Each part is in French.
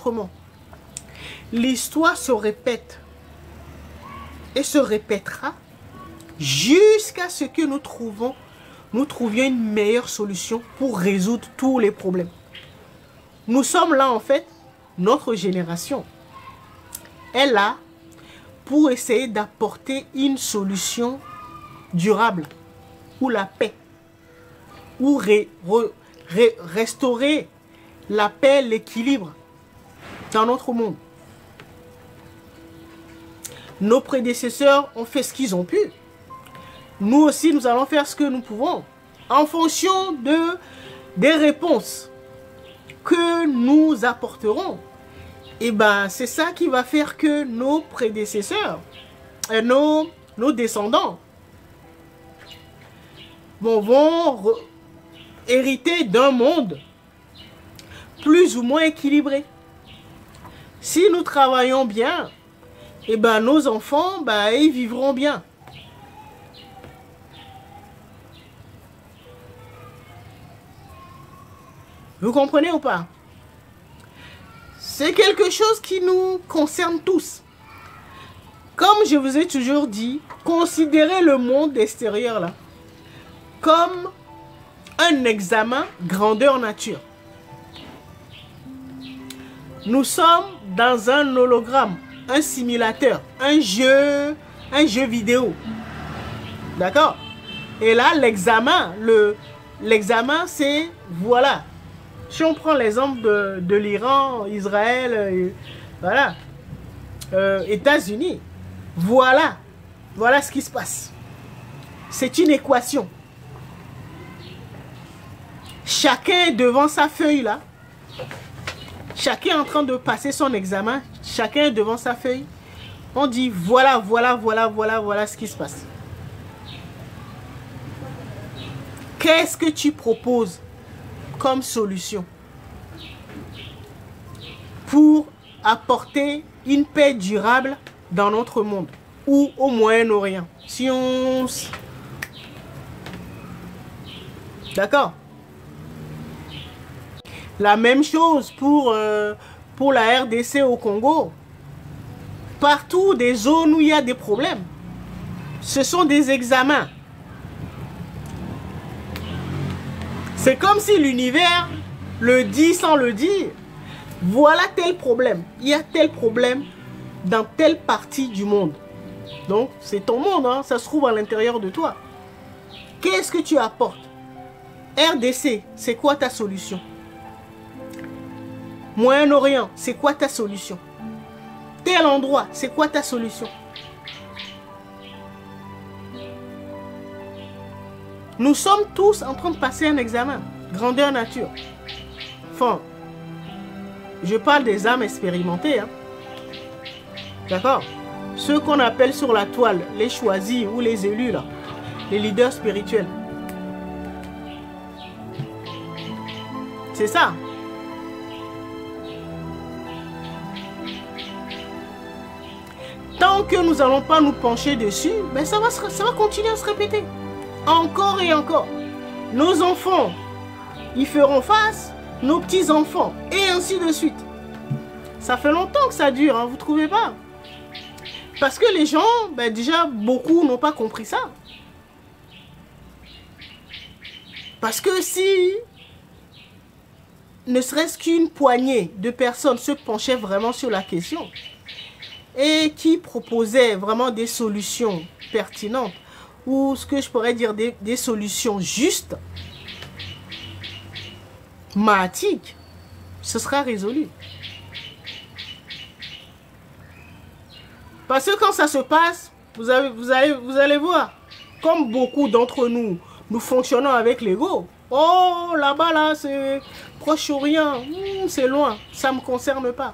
autrement. L'histoire se répète et se répétera jusqu'à ce que nous trouvions une meilleure solution pour résoudre tous les problèmes. Nous sommes là en fait, notre génération est là pour essayer d'apporter une solution durable ou la paix, ou restaurer la paix, l'équilibre dans notre monde. Nos prédécesseurs ont fait ce qu'ils ont pu. Nous aussi, nous allons faire ce que nous pouvons en fonction des réponses que nous apporterons. Et ben, c'est ça qui va faire que nos prédécesseurs, nos descendants vont hériter d'un monde plus ou moins équilibré. Si nous travaillons bien, et ben nos enfants, ils vivront bien. Vous comprenez ou pas? C'est quelque chose qui nous concerne tous. Comme je vous ai toujours dit, considérez le monde extérieur là comme un examen grandeur nature. Nous sommes dans un hologramme, un simulateur, un jeu vidéo. D'accord? Et là, l'examen, c'est, voilà. Si on prend l'exemple de l'Iran, Israël, voilà, États-Unis, voilà ce qui se passe. C'est une équation. Chacun est devant sa feuille là. Chacun est en train de passer son examen. Chacun est devant sa feuille. On dit voilà ce qui se passe. Qu'est-ce que tu proposes comme solution pour apporter une paix durable dans notre monde ou au Moyen-Orient? Si on... D'accord? La même chose pour la RDC au Congo. Partout des zones où il y a des problèmes. Ce sont des examens. C'est comme si l'univers le dit sans le dire. Voilà tel problème. Il y a tel problème dans telle partie du monde. Donc, c'est ton monde, hein, ça se trouve à l'intérieur de toi. Qu'est-ce que tu apportes? RDC, c'est quoi ta solution? Moyen-Orient, c'est quoi ta solution? Tel endroit, c'est quoi ta solution? Nous sommes tous en train de passer un examen. Grandeur nature. Enfin, je parle des âmes expérimentées. Hein. D'accord? Ceux qu'on appelle sur la toile, les choisis ou les élus, là, les leaders spirituels. C'est ça. Tant que nous n'allons pas nous pencher dessus, ben ça va continuer à se répéter. Encore et encore. Nos enfants, ils feront face, nos petits-enfants, et ainsi de suite. Ça fait longtemps que ça dure, hein, vous ne trouvez pas? Parce que les gens, ben déjà, beaucoup n'ont pas compris ça. Parce que si, ne serait-ce qu'une poignée de personnes se penchaient vraiment sur la question, et qui proposaient vraiment des solutions pertinentes, ou ce que je pourrais dire des solutions justes, mathématiques, ce sera résolu. Parce que quand ça se passe, vous allez voir, comme beaucoup d'entre nous, nous fonctionnons avec l'ego. Oh, là-bas, là, c'est Proche-Orient, c'est loin, ça ne me concerne pas.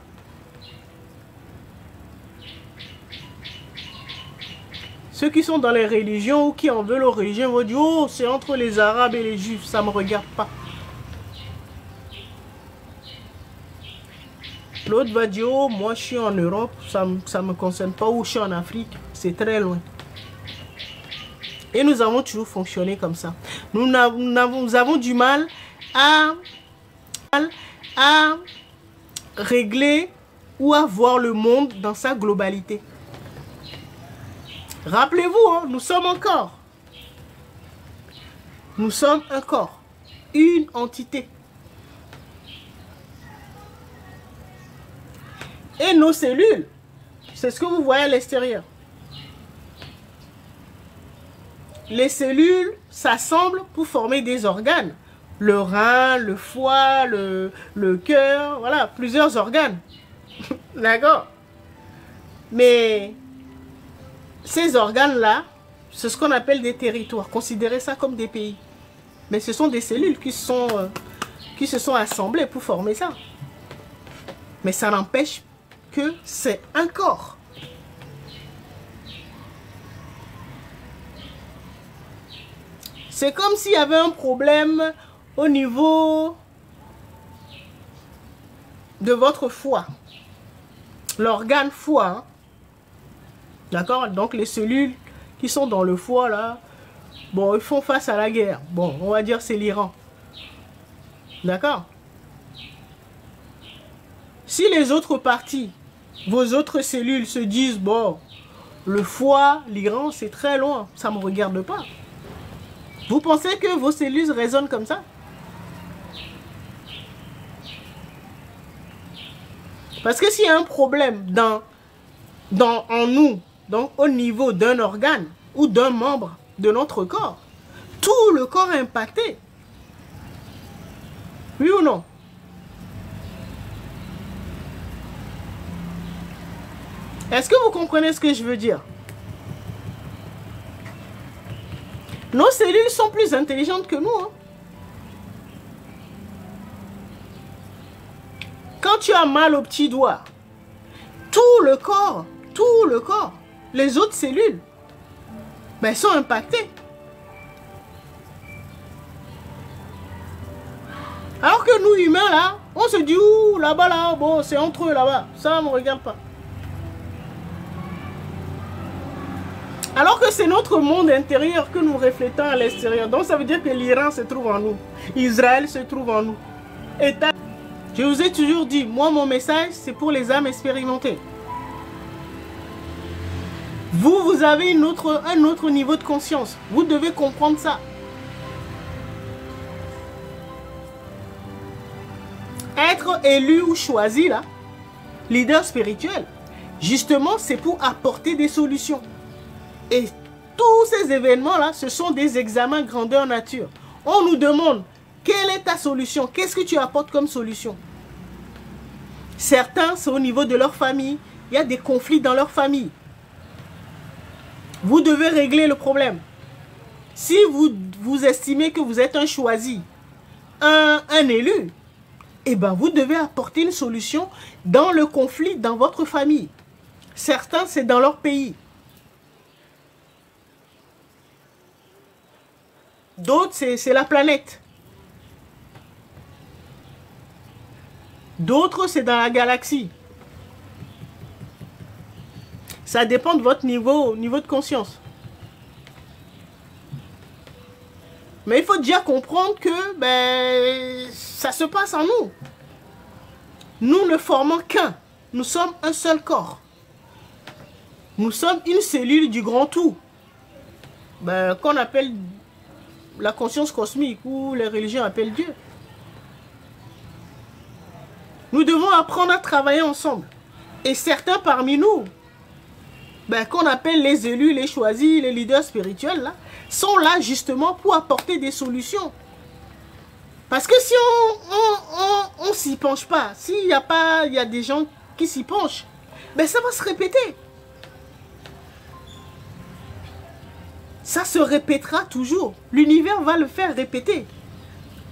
Ceux qui sont dans les religions ou qui en veulent aux religions vont dire « Oh, c'est entre les Arabes et les Juifs, ça ne me regarde pas. » L'autre va dire « Oh, moi je suis en Europe, ça ne me concerne pas. » Ou « Je suis en Afrique, c'est très loin. » Et nous avons toujours fonctionné comme ça. Nous avons du mal à régler ou à voir le monde dans sa globalité. Rappelez-vous, hein, nous sommes un corps. Nous sommes un corps, une entité. Et nos cellules, c'est ce que vous voyez à l'extérieur. Les cellules s'assemblent pour former des organes. Le rein, le foie, le cœur, voilà, plusieurs organes. D'accord? Mais ces organes-là, c'est ce qu'on appelle des territoires. Considérez ça comme des pays. Mais ce sont des cellules qui se sont assemblées pour former ça. Mais ça n'empêche que c'est un corps. C'est comme s'il y avait un problème au niveau de votre foie. L'organe foie. Hein? D'accord? Donc les cellules qui sont dans le foie là, bon, ils font face à la guerre. Bon, on va dire c'est l'Iran. D'accord? Si les autres parties, vos autres cellules se disent, bon, le foie, l'Iran, c'est très loin, ça ne me regarde pas. Vous pensez que vos cellules résonnent comme ça? Parce que s'il y a un problème en nous, donc au niveau d'un organe ou d'un membre de notre corps, tout le corps est impacté. Oui ou non? Est-ce que vous comprenez ce que je veux dire? Nos cellules sont plus intelligentes que nous. Hein? Quand tu as mal au petit doigt, tout le corps, les autres cellules, ben, sont impactées. Alors que nous, humains, là, on se dit, ouh, là-bas, là, bon, c'est entre eux, là-bas. Ça ne me regarde pas. Alors que c'est notre monde intérieur que nous reflétons à l'extérieur. Donc ça veut dire que l'Iran se trouve en nous. Israël se trouve en nous. Je vous ai toujours dit, moi mon message c'est pour les âmes expérimentées. Vous avez un autre niveau de conscience. Vous devez comprendre ça. Être élu ou choisi là, leader spirituel, justement c'est pour apporter des solutions. Et tous ces événements-là, ce sont des examens grandeur nature. On nous demande, quelle est ta solution? Qu'est-ce que tu apportes comme solution? Certains, c'est au niveau de leur famille. Il y a des conflits dans leur famille. Vous devez régler le problème. Si vous estimez que vous êtes un choisi, un élu, eh ben vous devez apporter une solution dans le conflit dans votre famille. Certains, c'est dans leur pays. D'autres, c'est la planète. D'autres, c'est dans la galaxie. Ça dépend de votre niveau de conscience. Mais il faut déjà comprendre que ben, ça se passe en nous. Nous ne formons qu'un. Nous sommes un seul corps. Nous sommes une cellule du grand tout. Ben, qu'on appelle la conscience cosmique ou les religions appellent Dieu. Nous devons apprendre à travailler ensemble. Et certains parmi nous, ben, qu'on appelle les élus, les choisis, les leaders spirituels, là, sont là justement pour apporter des solutions. Parce que si on s'y penche pas, s'il y a des gens qui s'y penchent, ben ça va se répéter. Ça se répétera toujours. L'univers va le faire répéter.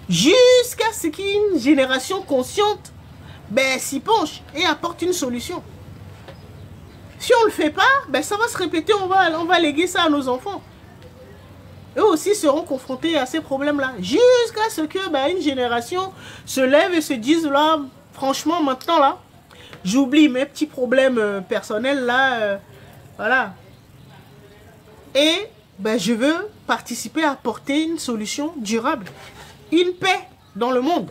Jusqu'à ce qu'une génération consciente ben, s'y penche et apporte une solution. Si on ne le fait pas, ben, ça va se répéter. On va léguer ça à nos enfants. Eux aussi seront confrontés à ces problèmes-là. Jusqu'à ce que ben, une génération se lève et se dise, là, franchement, maintenant, là, j'oublie mes petits problèmes personnels, là, voilà. Et ben, je veux participer à apporter une solution durable, une paix dans le monde.